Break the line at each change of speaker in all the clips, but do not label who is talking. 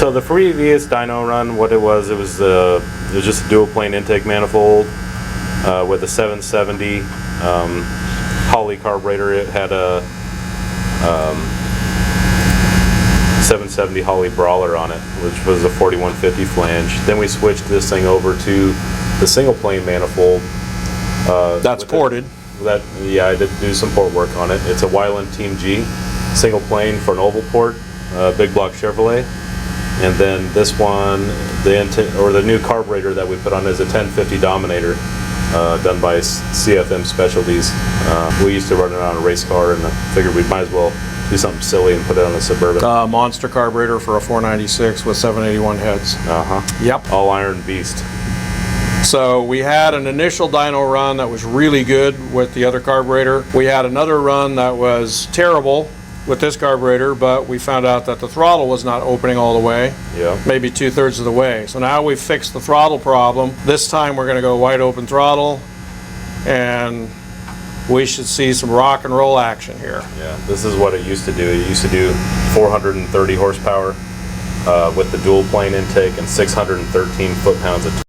So the previous dyno run, what it was just a dual plane intake manifold with a 770 Holley carburetor. It had a 770 Holley Brawler on it, which was a 4150 flange. Then we switched this thing over to the single plane manifold.
That's ported.
Yeah, I did do some port work on it. It's a Weiland Team G single plane for an oval port, big block Chevrolet. And then this one, the new carburetor that we put on is a 1050 Dominator, done by CFM Specialties. We used to run it on a race car, and I figured we might as well do something silly and put it on a Suburban.
Monster carburetor for a 496 with 781 heads. Yep.
All iron beast.
So we had an initial dyno run that was really good with the other carburetor. We had another run that was terrible with this carburetor, but we found out that the throttle was not opening all the way.
Yeah.
Maybe 2/3 of the way. So now we've fixed the throttle problem. This time we're going to go wide open throttle, and we should see some rock and roll action here.
Yeah, this is what it used to do. It used to do 430 horsepower with the dual plane intake and 613 foot-pounds of torque.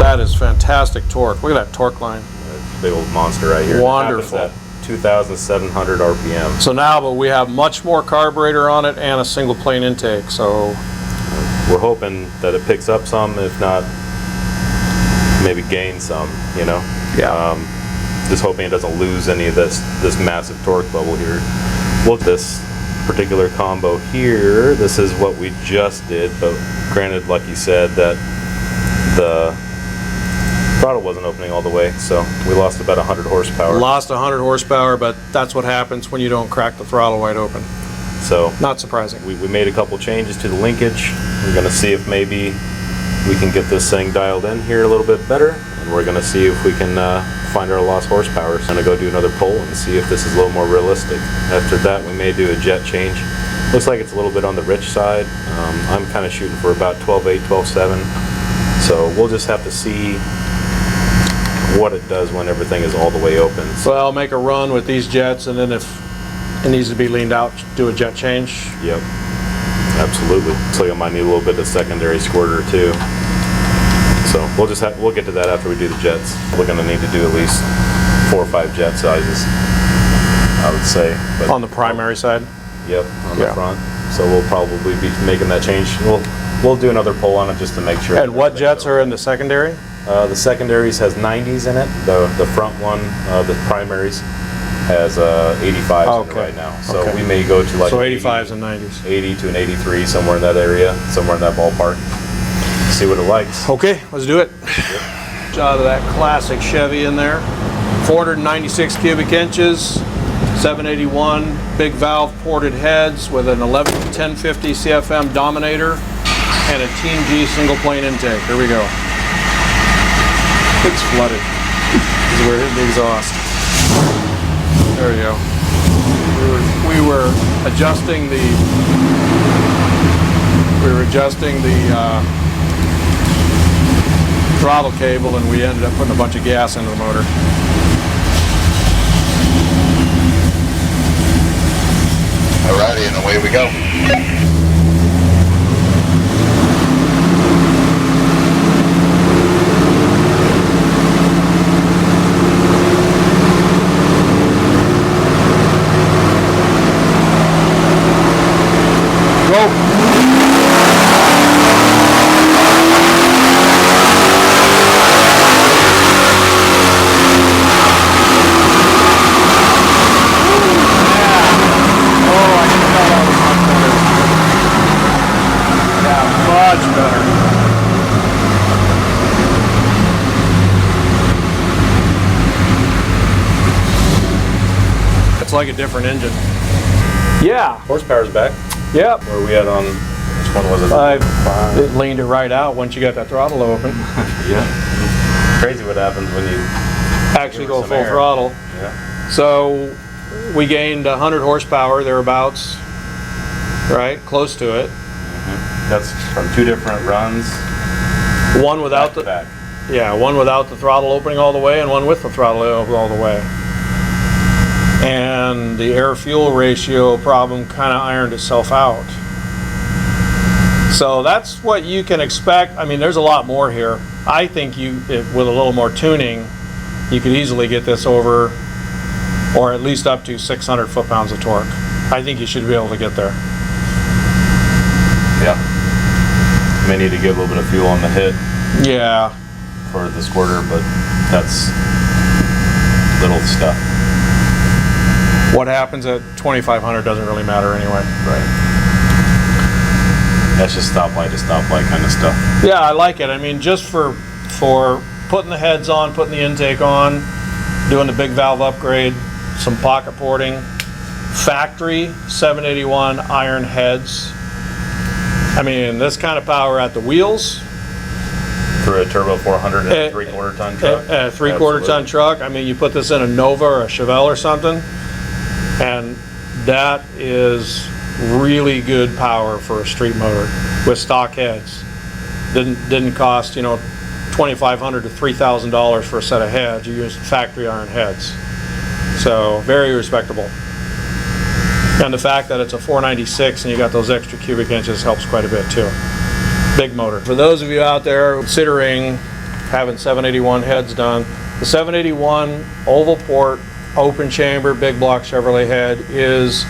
That is fantastic torque. Look at that torque line.
Big old monster right here.
Wonderful.
At 2,700 RPM.
So now, but we have much more carburetor on it and a single plane intake. So
we're hoping that it picks up some, if not, maybe gain some. You know.
Yeah.
Just hoping it doesn't lose any of this massive torque bubble here. Look, this particular combo here. This is what we just did, but granted, like you said, that the throttle wasn't opening all the way, so we lost about 100 horsepower.
Lost 100 horsepower, but that's what happens when you don't crack the throttle wide open.
So
not surprising.
We made a couple changes to the linkage. We're going to see if maybe we can get this thing dialed in here a little bit better, and we're going to see if we can find our lost horsepower. So I'm going to go do another pull and see if this is a little more realistic. After that, we may do a jet change. Looks like it's a little bit on the rich side. I'm kind of shooting for about 12.8, 12.7. So we'll just have to see what it does when everything is all the way open.
So I'll make a run with these jets, and then if it needs to be leaned out, do a jet change.
Yep, absolutely. Looks like I might need a little bit of secondary squirter too. So we'll get to that after we do the jets. We're going to need to do at least 4 or 5 jet sizes, I would say. But
on the primary side?
Yep, on the front. So we'll probably be making that change. We'll do another pull on it just to make sure.
And what jets are in the secondary?
The secondaries has 90s in it. The front one, the primaries, has 85s in it right now. So we may go to like
so 85s and 90s.
80 to an 83, somewhere in that area, somewhere in that ballpark. See what it likes.
Okay, let's do it. Yep. Out of that classic Chevy in there. 496 cubic inches, 781 big valve ported heads with an 1050 CFM Dominator and a Team G single plane intake. Here we go. It's flooded. This is where it hit the exhaust. There you go. We were adjusting the throttle cable, and we ended up putting a bunch of gas into the motor.
Alrighty, and away we go.
It's like a different engine. Yeah.
Horsepower's back.
Yep.
Where are we at on, which one was it?
It leaned it right out once you got that throttle open.
Yeah. Crazy what happens when you
actually go full throttle.
Yeah.
So we gained 100 horsepower thereabouts, right? Close to it.
Mm-hmm. That's from 2 different runs.
One without one without the throttle opening all the way, and one with the throttle all the way. and the air-fuel ratio problem kind of ironed itself out. So that's what you can expect. I mean, there's a lot more here. I think with a little more tuning, you could easily get this over, or at least up to 600 foot-pounds of torque. I think you should be able to get there.
Yeah. May need to get a little bit of fuel on the hit.
Yeah.
For the squirter, but that's little stuff.
What happens at 2,500 doesn't really matter anyway.
Right. That's just stoplight to stoplight kind of stuff.
Yeah, I like it. I mean, just for putting the heads on, putting the intake on, doing the big valve upgrade, some pocket porting, factory 781 iron heads. I mean, this kind of power at the wheels.
Through a turbo 400 and a 3/4 ton truck?
A 3/4 ton truck. I mean, you put this in a Nova or a Chevelle or something, and that is really good power for a street motor with stock heads. Didn't cost, you know, $2,500 to $3,000 for a set of heads. You used factory iron heads. So very respectable. And the fact that it's a 496 and you got those extra cubic inches helps quite a bit too. Big motor. For those of you out there considering having 781 heads done, the 781 oval port, open chamber, big block Chevrolet head is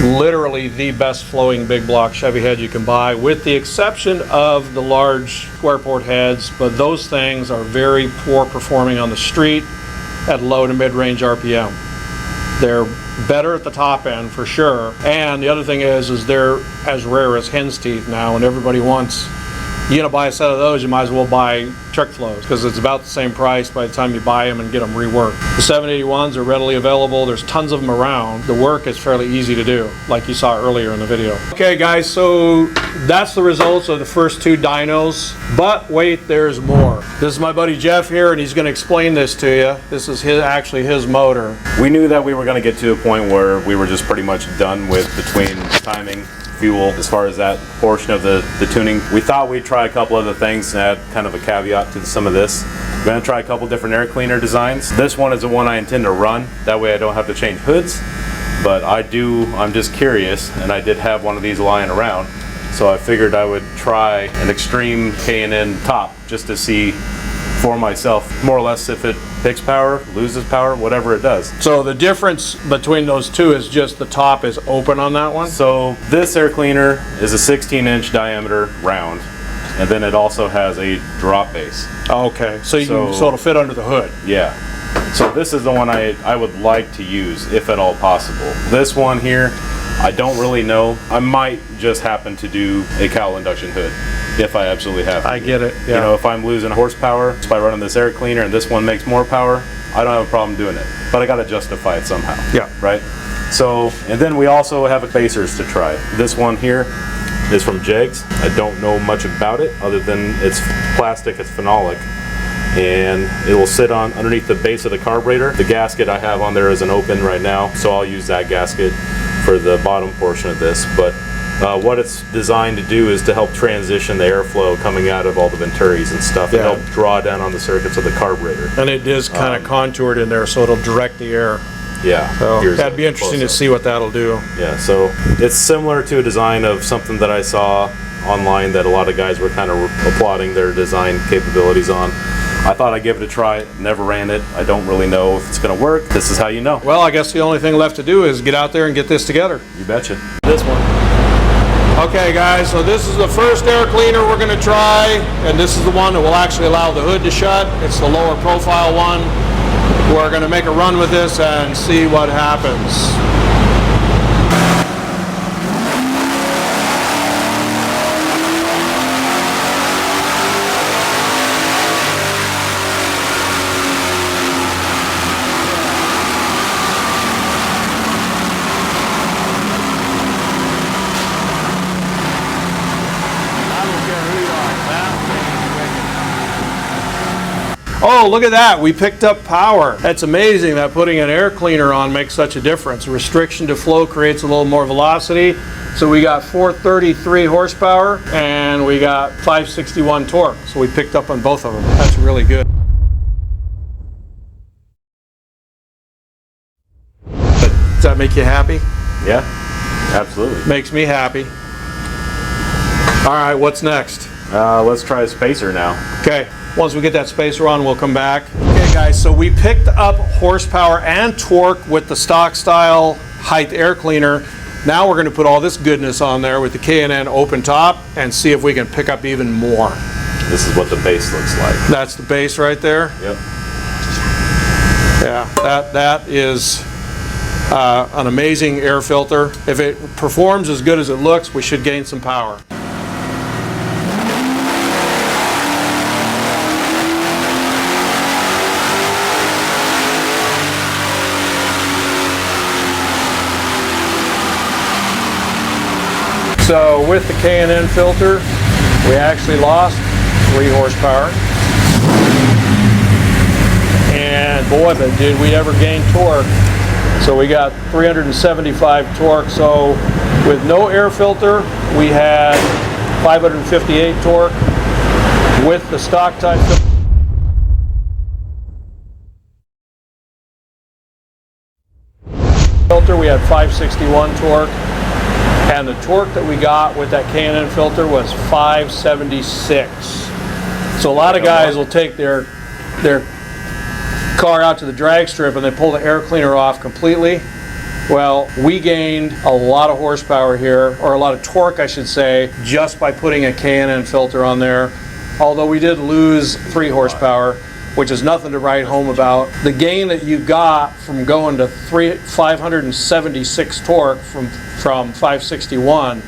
literally the best flowing big block Chevy head you can buy, with the exception of the large square port heads, but those things are very poor performing on the street at low to mid-range RPM. They're better at the top end for sure, and the other thing is they're as rare as hen's teeth now, and everybody wants, you're gonna buy a set of those, you might as well buy trick flows because it's about the same price by the time you buy them and get them reworked. The 781s are readily available. There's tons of them around. The work is fairly easy to do, like you saw earlier in the video. Okay guys, so that's the results of the first two dynos, but wait, there's more. This is my buddy Jeff here, and he's going to explain this to you. This is actually his motor.
We knew that we were going to get to a point where we were just pretty much done with between timing, fuel, as far as that portion of the tuning. We thought we'd try a couple other things and add kind of a caveat to some of this. We're going to try a couple different air cleaner designs. This one is the one I intend to run. That way I don't have to change hoods. But I'm just curious, and I did have one of these lying around. So I figured I would try an extreme K&N top just to see for myself, more or less, if it picks power, loses power, whatever it does.
So the difference between those two is just the top is open on that one?
So this air cleaner is a 16-inch diameter round, and then it also has a drop base.
Okay, so it'll fit under the hood.
Yeah. So this is the one I would like to use, if at all possible. This one here, I don't really know. I might just happen to do a cowl induction hood if I absolutely have to.
I get it. Yeah.
You know, if I'm losing horsepower by running this air cleaner and this one makes more power, I don't have a problem doing it. But I got to justify it somehow.
Yeah.
Right? So, and then we also have spacers to try. This one here is from Jegs. I don't know much about it other than it's plastic, it's phenolic. And it will sit on underneath the base of the carburetor. The gasket I have on there isn't open right now, so I'll use that gasket for the bottom portion of this. But what it's designed to do is to help transition the airflow coming out of all the venturis and stuff, and help draw down on the circuits of the carburetor.
And it is kind of contoured in there, so it'll direct the air.
Yeah.
So that'd be interesting to see what that'll do.
Yeah, so it's similar to a design of something that I saw online that a lot of guys were kind of applauding their design capabilities on. I thought I'd give it a try. Never ran it. I don't really know if it's going to work. This is how you know.
Well, I guess the only thing left to do is get out there and get this together.
You betcha. This one.
Okay guys, so this is the first air cleaner we're going to try, and this is the one that will actually allow the hood to shut. It's the lower profile one. We're going to make a run with this and see what happens. Oh, look at that, we picked up power. That's amazing that putting an air cleaner on makes such a difference. Restriction to flow creates a little more velocity. So we got 433 horsepower and we got 561 torque. So we picked up on both of them. That's really good. make you happy?
Yeah, absolutely.
Makes me happy. All right, what's next?
Let's try a spacer now.
Okay, once we get that spacer on, we'll come back. Okay guys, so we picked up horsepower and torque with the stock style height air cleaner. Now we're going to put all this goodness on there with the K&N open top and see if we can pick up even more.
This is what the base looks like.
That's the base right there.
Yep.
Yeah, that is an amazing air filter. If it performs as good as it looks, we should gain some power. So with the K&N filter, we actually lost 3 horsepower. And boy, but did we ever gain torque. So we got 375 torque. So with no air filter, we had 558 torque. With the stock type filter, we had 561 torque. And the torque that we got with that K&N filter was 576. So a lot of guys will take their car out to the drag strip and they pull the air cleaner off completely. Well, we gained a lot of horsepower here, or a lot of torque I should say, just by putting a K&N filter on there. Although we did lose 3 horsepower, which is nothing to write home about. The gain that you got from going to 576 torque from 561,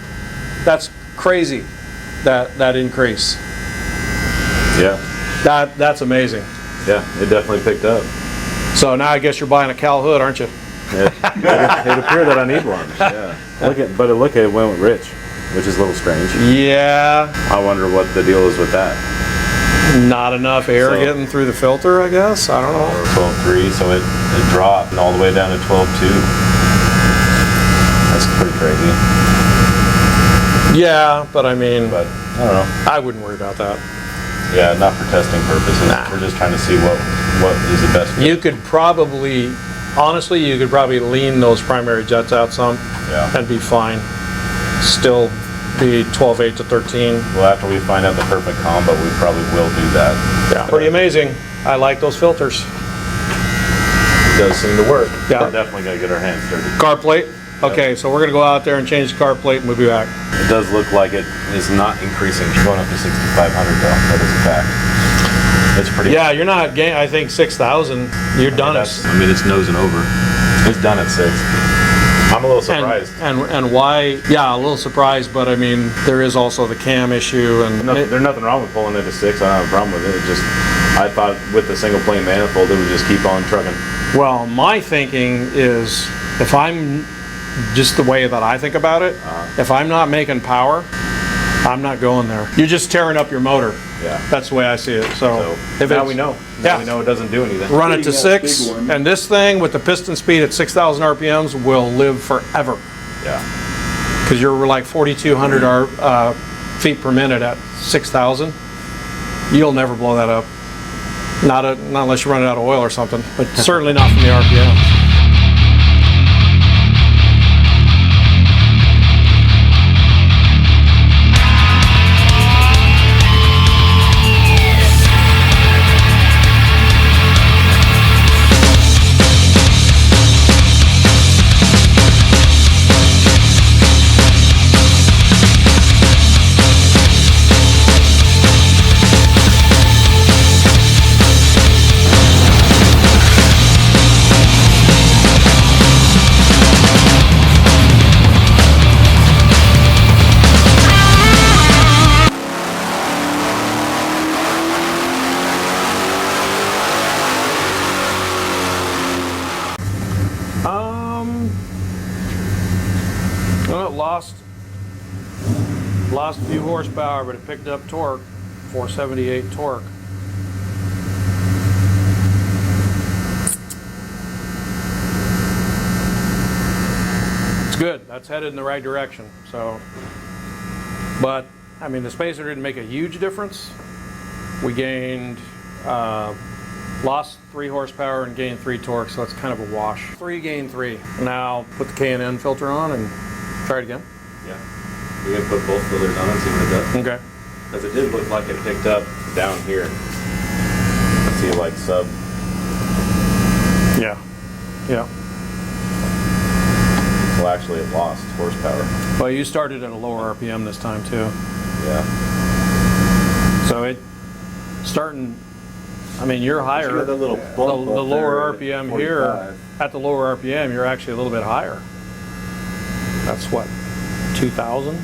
that's crazy, that increase.
Yeah.
That's amazing.
Yeah, it definitely picked up.
So now I guess you're buying a Cal hood, aren't you?
It appeared that I need one. Yeah. Look at it went with Rich, which is a little strange.
Yeah.
I wonder what the deal is with that.
Not enough air getting through the filter, I guess. I don't know.
12.3, so it dropped all the way down to 12.2. That's pretty crazy.
Yeah, but I mean,
But I don't know.
I wouldn't worry about that.
Yeah, not for testing purposes. We're just trying to see what is the best fit.
You could probably, honestly, lean those primary jets out some and be fine. Still be 12.8 to 13.
Well, after we find out the perfect combo, we probably will do that.
Yeah, pretty amazing. I like those filters.
It does seem to work.
Yeah.
We're definitely going to get our hands dirty.
Car plate? Okay, so we're going to go out there and change the car plate and we'll be back.
It does look like it is not increasing. Going up to 6,500 though. That is a fact. It's pretty.
Yeah, you're not getting, I think 6,000. You're done at.
I mean, it's nosing over. It's done at 6. I'm a little surprised.
And why? Yeah, a little surprised, but I mean, there is also the cam issue, and
There's nothing wrong with pulling it to 6. I don't have a problem with it. It just, I thought with the single plane manifold, it would just keep on trucking.
well, my thinking is if I'm just the way that I think about it, if I'm not making power, I'm not going there. You're just tearing up your motor.
Yeah.
That's the way I see it. So
if now we know. Now we know it doesn't do anything.
Run it to 6, and this thing with the piston speed at 6,000 RPMs will live forever.
Yeah.
Because you're like 4,200 feet per minute at 6,000. You'll never blow that up. Not unless you run it out of oil or something, but certainly not from the RPMs. Well, it lost a few horsepower, but it picked up torque, 478 torque. It's good. That's headed in the right direction. So, but I mean, the spacer didn't make a huge difference. We gained Lost 3 horsepower and gained 3 torque, so it's kind of a wash. 3 gained 3. Now put the K&N filter on and try it again.
Yeah. We can put both filters on and see what it does.
Okay.
Because it did look like it picked up down here. See, like sub.
Yeah. Yeah.
Well, actually, it lost horsepower.
Well, you started at a lower RPM this time too.
Yeah.
So it starting. I mean, you're higher.
You got that little
The
bump up
lower
there
RPM
at
here.
45.
At the lower RPM, you're actually a little bit higher. That's what, 2,000? A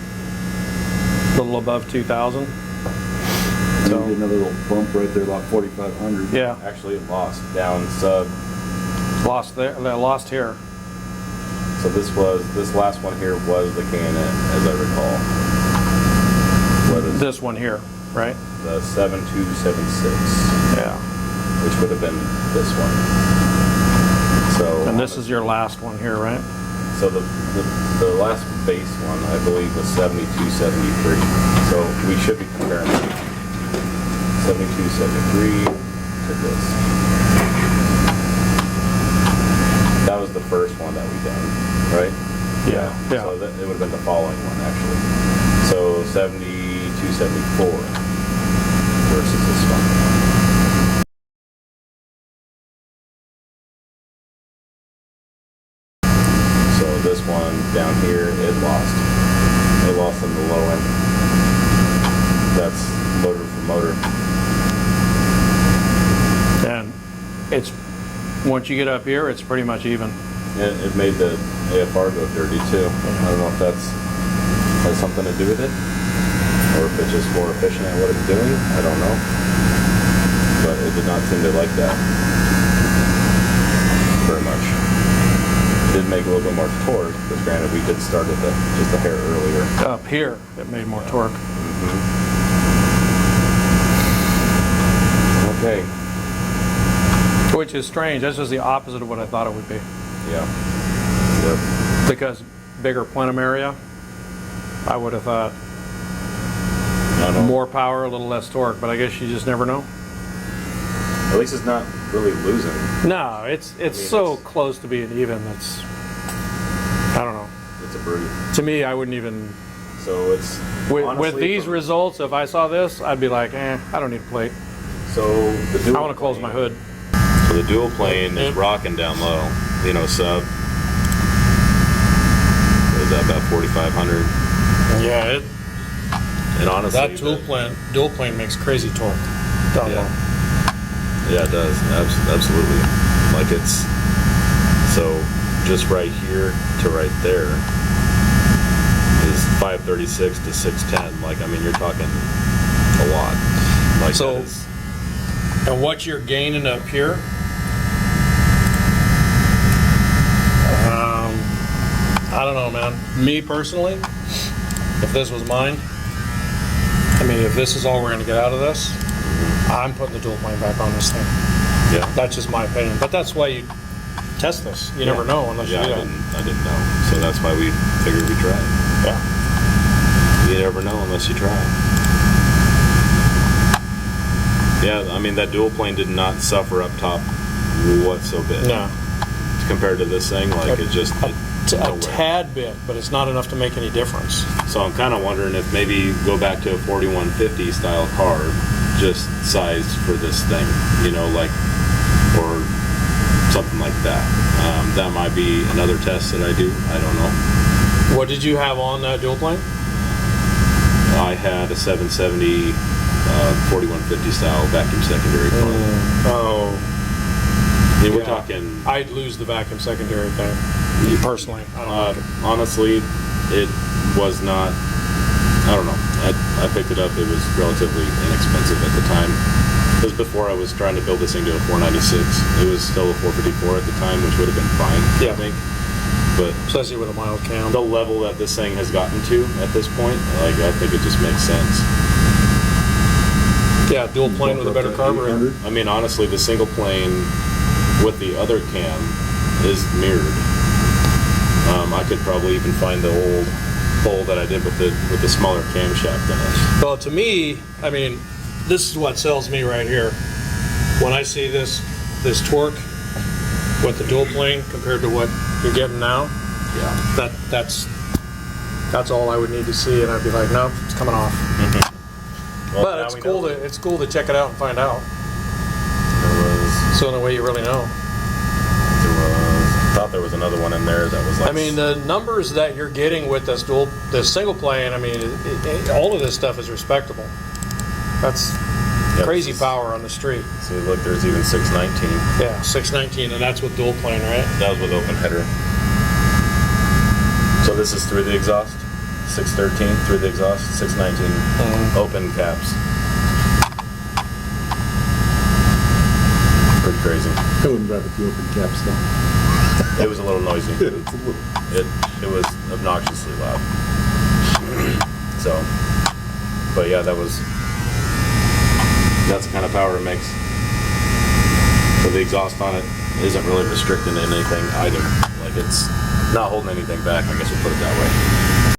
little above 2,000.
So you get another little bump right there, about 4,500.
Yeah.
Actually, it lost down sub.
Lost there. Lost here.
So this last one here was the K&N, as I recall. What is
This one here, right?
the 7276,
Yeah.
which would have been this one. So
And this is your last one here, right?
So the last base one, I believe, was 7273. So we should be comparing 7273 to this. That was the first one that we done, right?
Yeah. Yeah.
So that, it would have been the following one, actually. So 7274 versus this one. So this one down here, it lost. It lost in the low end. That's motor for motor.
And it's, once you get up here, it's pretty much even.
It made the AFR go dirty too. I don't know if that's has something to do with it, or if it's just more efficient at what it's doing. I don't know. But it did not seem to like that very much. It did make a little bit more torque, but granted we did start at just a hair earlier.
Up here, it made more torque.
Okay.
Which is strange. This is the opposite of what I thought it would be.
Yeah. Yep.
Because bigger plenum area, I would have thought
I don't know.
more power, a little less torque, but I guess you just never know.
At least it's not really losing.
No, it's so close to being even. It's, I don't know.
It's a brute.
To me, I wouldn't even.
So it's
With
honestly,
these results, if I saw this, I'd be like, I don't need a plate.
So the dual
I want to close my hood.
So the dual plane is rocking down low. You know, sub. What is that, about 4,500?
Yeah,
And honestly,
that dual plane makes crazy torque. Down low.
Yeah, it does. Absolutely. Like it's so just right here to right there is 536 to 610. Like, I mean, you're talking a lot. Like
So-
that is,
And what you're gaining up here, I don't know, man. Me personally, if this was mine, I mean, if this is all we're going to get out of this, I'm putting the dual plane back on this thing.
yeah.
That's just my opinion. But that's why you test this. You never know unless
Yeah,
you do
I
that.
didn't know. So that's why we figured we'd try it.
Yeah.
You never know unless you try. Yeah, I mean, that dual plane did not suffer up top whatsoever.
No.
Compared to this thing, like it just
A tad bit, but it's not enough to make any difference.
So I'm kind of wondering if maybe go back to a 4150 style car, just sized for this thing, you know, like, or something like that. That might be another test that I do. I don't know.
What did you have on that dual plane?
I had a 770 4150 style vacuum secondary car.
Oh.
I mean, we're
Yeah.
talking.
I'd lose the vacuum secondary thing. Personally, I don't like it.
Honestly, it was not. I don't know. I picked it up. It was relatively inexpensive at the time. It was before I was trying to build this thing to a 496. It was still a 454 at the time, which would have been fine,
Yeah.
I think. But
Especially with a mild cam.
the level that this thing has gotten to at this point, like, I think it just makes sense.
Yeah, dual plane with a better carburetor.
I mean, honestly, the single plane with the other cam is mirrored. I could probably even find the old hole that I did with the smaller camshaft in it.
Well, to me, I mean, this is what sells me right here. when I see this torque with the dual plane compared to what you're getting now,
Yeah.
that's all I would need to see, and I'd be like, no, it's coming off.
Well,
But
now
it's
we
cool
know.
to check it out and find out.
There was,
It's the only way you really know.
I thought there was another one in there that was like.
I mean, the numbers that you're getting with this single plane, I mean, all of this stuff is respectable. That's
Yeah,
crazy
this is-
power on the street.
See, look, there's even 619.
Yeah, 619, and that's with dual plane, right?
That was with open header. So this is through the exhaust. 613 through the exhaust. 619 open caps. Pretty crazy.
I wouldn't drive with the open caps though.
It was a little noisy.
It's a little.
It was obnoxiously loud. So, but yeah, that's the kind of power it makes. So the exhaust on it isn't really restricting anything either. Like it's not holding anything back, I guess we'll put it that way.